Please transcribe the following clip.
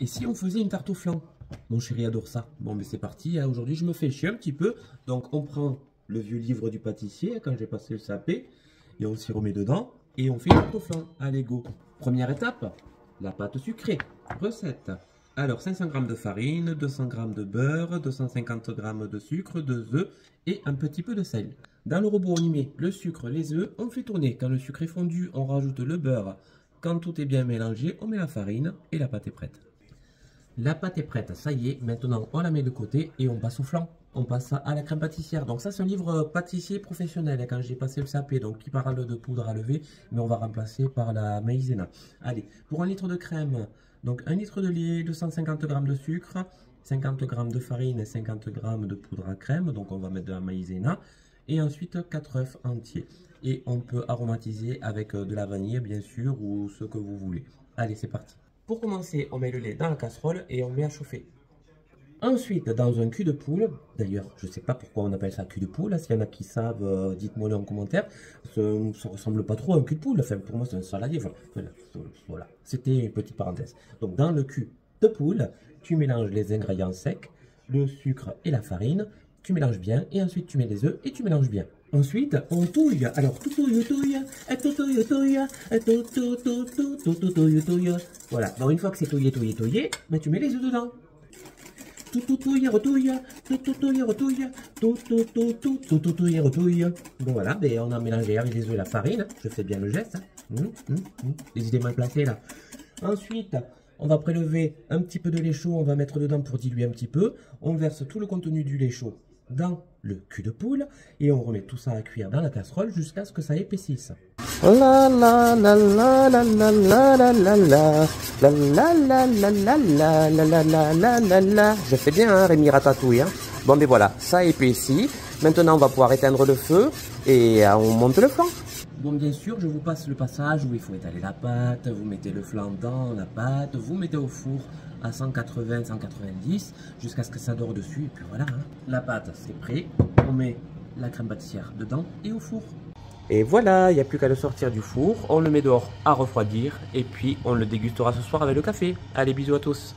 Et si on faisait une tarte au flan? Mon chéri adore ça. Bon, mais c'est parti, hein. Aujourd'hui, je me fais chier un petit peu. Donc, on prend le vieux livre du pâtissier, quand j'ai passé le CAP, et on s'y remet dedans, et on fait une tarte au flan. Allez, go. Première étape, la pâte sucrée. Recette. Alors, 500 g de farine, 200 g de beurre, 250 g de sucre, 2 œufs et un petit peu de sel. Dans le robot, on y met le sucre, les œufs, on fait tourner. Quand le sucre est fondu, on rajoute le beurre. Quand tout est bien mélangé, on met la farine et la pâte est prête. La pâte est prête, ça y est. Maintenant, on la met de côté et on passe au flan. On passe à la crème pâtissière. Donc ça, c'est un livre pâtissier professionnel, hein, quand j'ai passé le CAP, donc qui parle de poudre à lever, mais on va remplacer par la maïzena. Allez, pour 1 litre de crème, donc 1 litre de lait, 250 g de sucre, 50 g de farine et 50 g de poudre à crème, donc on va mettre de la maïzena, et ensuite 4 œufs entiers. Et on peut aromatiser avec de la vanille, bien sûr, ou ce que vous voulez. Allez, c'est parti. Pour commencer, on met le lait dans la casserole et on met à chauffer. Ensuite, dans un cul de poule, d'ailleurs, je ne sais pas pourquoi on appelle ça cul de poule, s'il y en a qui savent, dites-moi le en commentaire, ça ne ressemble pas trop à un cul de poule, enfin, pour moi c'est un saladier, voilà, c'était une petite parenthèse. Donc dans le cul de poule, tu mélanges les ingrédients secs, le sucre et la farine, tu mélanges bien, et ensuite tu mets les œufs et tu mélanges bien. Ensuite, on touille. Alors, touille. Voilà. Donc, une fois que c'est touillé, ben, tu mets les œufs dedans. Retouille. Bon, voilà. Ben, on a mélangé avec les œufs et la farine. Je fais bien le geste. Les idées mal placées, là. Ensuite, on va prélever un petit peu de lait chaud. On va mettre dedans pour diluer un petit peu. On verse tout le contenu du lait chaud dans le cul de poule et on remet tout ça à cuire dans la casserole jusqu'à ce que ça épaississe. Je fais bien, hein, Rémi Ratatouille, hein. Bon, mais voilà, ça épaissit. Maintenant, on va pouvoir éteindre le feu et on monte le flan. Bon, bien sûr, je vous passe le passage où il faut étaler la pâte, vous mettez le flan dans la pâte, vous mettez au four à 180-190 jusqu'à ce que ça dore dessus, et puis voilà, hein. La pâte, c'est prêt, on met la crème pâtissière dedans et au four. Et voilà, il n'y a plus qu'à le sortir du four, on le met dehors à refroidir, et puis on le dégustera ce soir avec le café. Allez, bisous à tous.